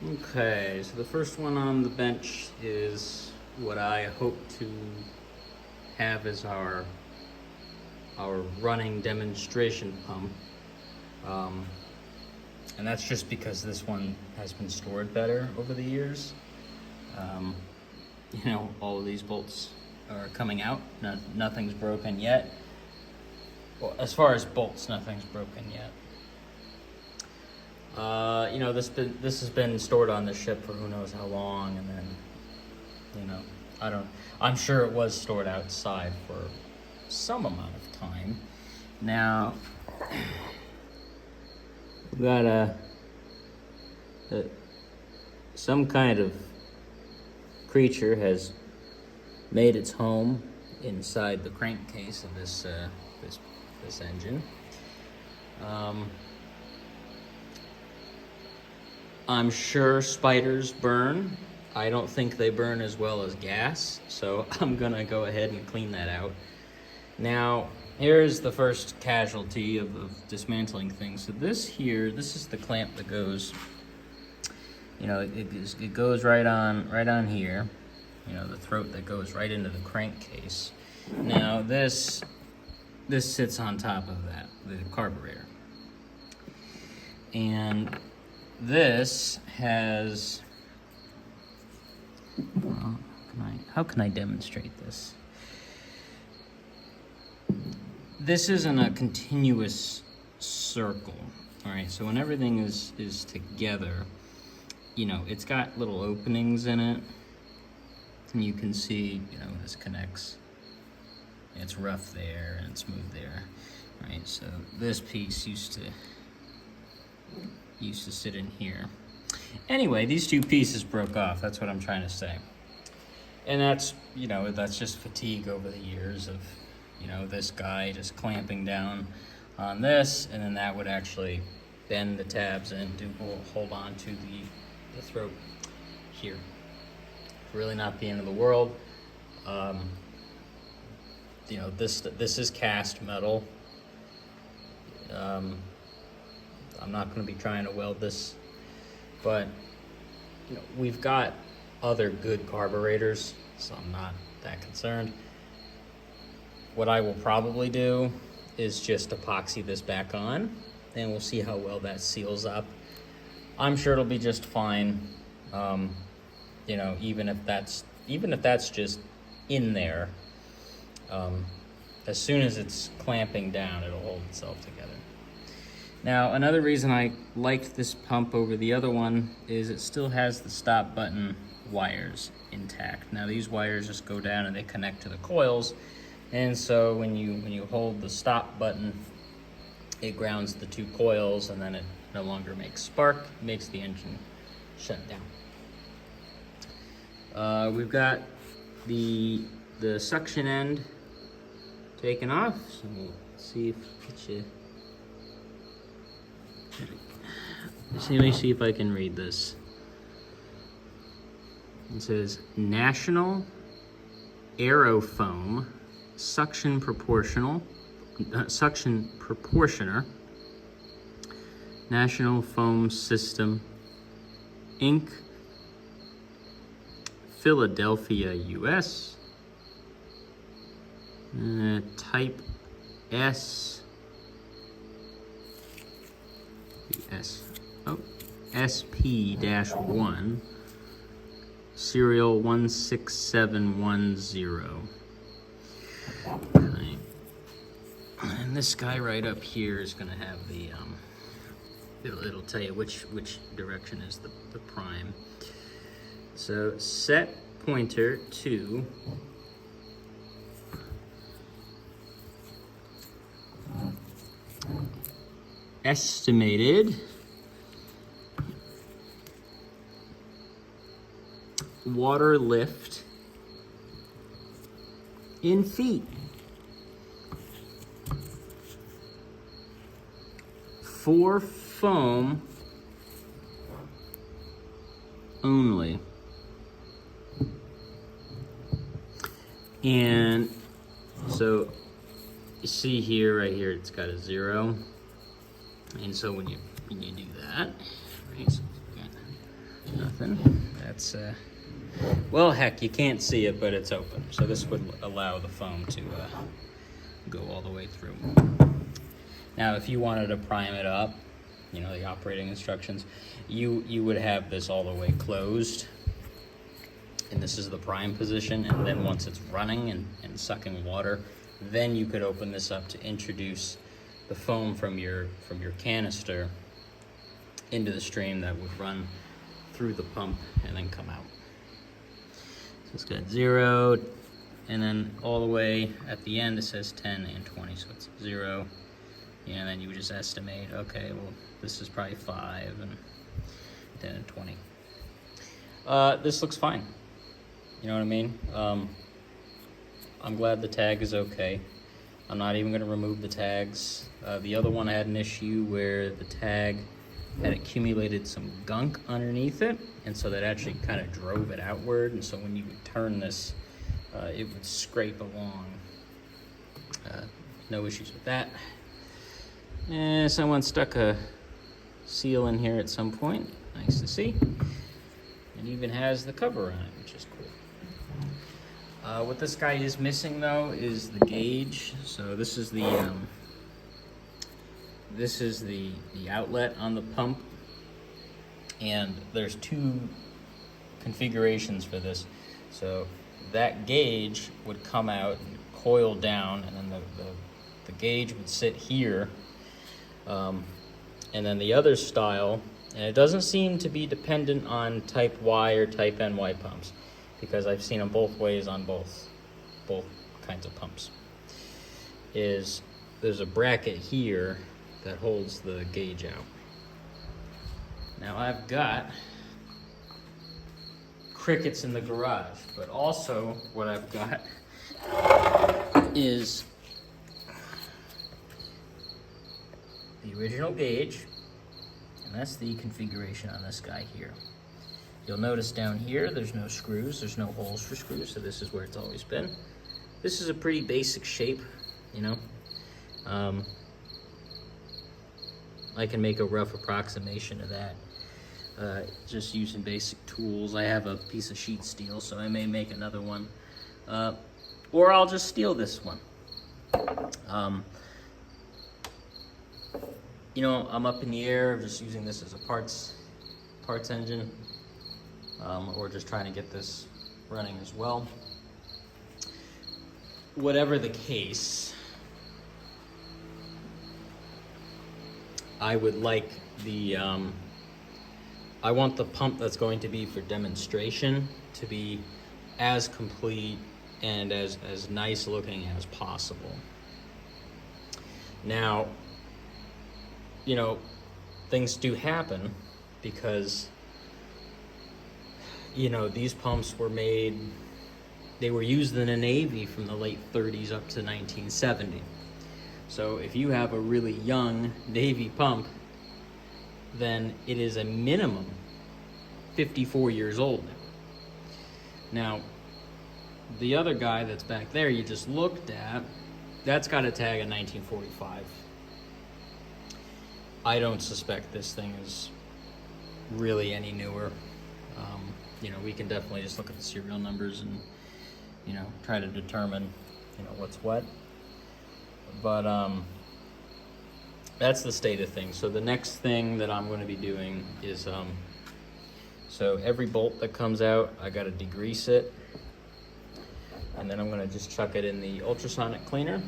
Okay, so the first one on the bench is what I hope to have as our running demonstration pump. And that's just because this one has been stored better over the years. All of these bolts are coming out. Nothing's broken yet. Well, as far as bolts, nothing's broken yet. This has been stored on the ship for who knows how long, and then, I'm sure it was stored outside for some amount of time. Now, we got some kind of creature has made its home inside the crankcase of this engine. I'm sure spiders burn. I don't think they burn as well as gas, so I'm gonna go ahead and clean that out. Now, here's the first casualty of dismantling things. So this is the clamp that goes, it goes right on here. The throat that goes right into the crankcase. Now this sits on top of that, the carburetor. And this has, how can I demonstrate this? This isn't a continuous circle, all right? So when everything is together, it's got little openings in it, and you can see, this connects. It's rough there and it's smooth there, right? So this piece used to sit in here. Anyway, these two pieces broke off. That's what I'm trying to say. And that's just fatigue over the years of, this guy just clamping down on this, and then that would actually bend the tabs and hold on to the throat here. Really not the end of the world. This is cast metal. I'm not going to be trying to weld this, but we've got other good carburetors, so I'm not that concerned. What I will probably do is just epoxy this back on, and we'll see how well that seals up. I'm sure it'll be just fine. Even if that's just in there, as soon as it's clamping down, it'll hold itself together. Now, another reason I liked this pump over the other one is it still has the stop button wires intact. Now, these wires just go down and they connect to the coils, and so when you hold the stop button, it grounds the two coils, and then it no longer makes spark, makes the engine shut down. We've got the suction end taken off, so we'll see if let me see if I can read this. It says National Aerofoam Suction Proportioner, National Foam System, Inc., Philadelphia, US. Type SP-1, serial 16710. Right. And this guy right up here is going to have the, it'll tell you which direction is the prime. So set pointer to estimated water lift in feet for foam only. And so you see here, right here, it's got a 0. And so when you do that, right, so open. That's, well, heck, you can't see it, but it's open. So this would allow the foam to go all the way through. Now, if you wanted to prime it up, you know, the operating instructions, you would have this all the way closed. And this is the prime position. And then once it's running and sucking water, then you could open this up to introduce the foam from your canister into the stream that would run through the pump and then come out. So it's got 0, and then all the way at the end it says 10 and 20, so it's 0, and then you would just estimate, okay, well, this is probably 5 and 10 and 20. This looks fine. You know what I mean? I'm glad the tag is okay. I'm not even going to remove the tags. The other one had an issue where the tag had accumulated some gunk underneath it, and so that actually kind of drove it outward, and so when you would turn this, it would scrape along. No issues with that. Someone stuck a seal in here at some point. Nice to see. It even has the cover on it, which is cool. What this guy is missing though is the gauge. So this is the outlet on the pump, and there's 2 configurations for this. So that gauge would come out and coil down, and then the gauge would sit here, and then the other style, and it doesn't seem to be dependent on type Y or type NY pumps, because I've seen them both ways on both kinds of pumps, is there's a bracket here that holds the gauge out. Now I've got crickets in the garage, but also what I've got is the original gauge, and that's the configuration on this guy here. You'll notice down here there's no screws, there's no holes for screws, so this is where it's always been. This is a pretty basic shape, you know. I can make a rough approximation of that just using basic tools. I have a piece of sheet steel, so I may make another one, or I'll just steal this one. You know, I'm up in the air just using this as a parts engine, or just trying to get this running as well. Whatever the case, I would like the, I want the pump that's going to be for demonstration to be as complete and as nice looking as possible. Now, you know, things do happen because, you know, these pumps were made, they were used in the Navy from the late 30s up to 1970. So if you have a really young Navy pump, then it is a minimum 54 years old now. Now, the other guy that's back there you just looked at, that's got a tag of 1945. I don't suspect this thing is really any newer. You know, we can definitely just look at the serial numbers and, you know, try to determine, you know, what's what. But that's the state of things. So the next thing that I'm going to be doing is, so every bolt that comes out, I got to degrease it, and then I'm going to just chuck it in the ultrasonic cleaner.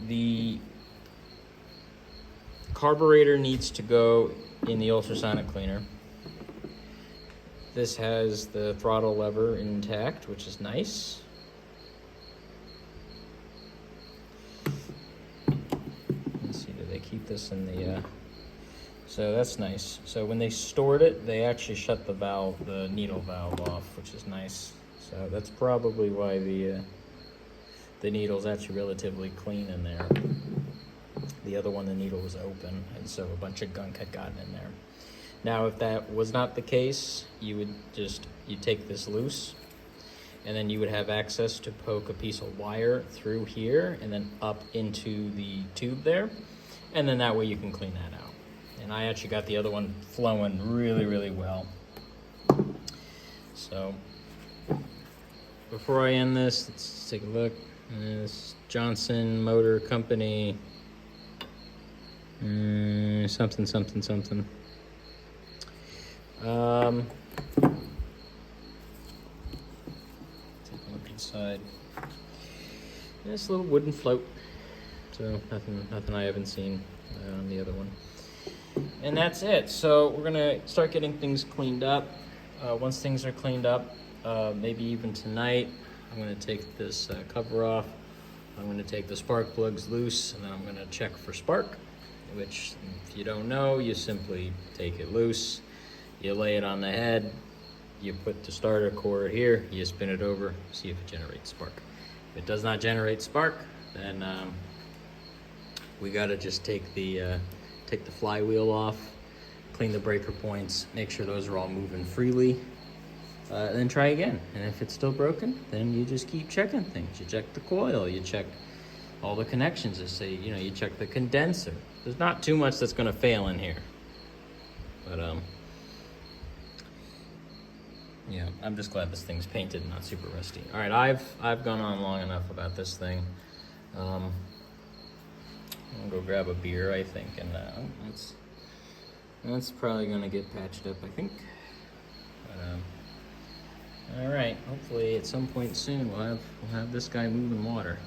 The carburetor needs to go in the ultrasonic cleaner. This has the throttle lever intact, which is nice. Let's see, do they keep this in the, so that's nice. So when they stored it, they actually shut the valve, the needle valve off, which is nice. So that's probably why the needle's actually relatively clean in there. The other one, the needle was open, and so a bunch of gunk had gotten in there. Now, if that was not the case, you take this loose, and then you would have access to poke a piece of wire through here and then up into the tube there, and then that way you can clean that out. And I actually got the other one flowing really, really well. So before I end this, let's take a look. This Johnson Motor Company, something, something, something. Take a look inside. This little wooden float. So nothing I haven't seen on the other one. And that's it. So we're gonna start getting things cleaned up. Once things are cleaned up, maybe even tonight, I'm gonna take this cover off. I'm gonna take the spark plugs loose, and then I'm gonna check for spark, which, if you don't know, you simply take it loose, you lay it on the head, you put the starter cord here, you spin it over, see if it generates spark. If it does not generate spark, then we gotta just take the flywheel off, clean the breaker points, make sure those are all moving freely, then try again. And if it's still broken, then you just keep checking things. You check the coil, you check all the connections. You check the condenser. There's not too much that's gonna fail in here. But yeah, I'm just glad this thing's painted and not super rusty. All right, I've gone on long enough about this thing. I'm gonna go grab a beer, I think, and that's probably gonna get patched up, I think. But, all right, hopefully at some point soon we'll have this guy moving water.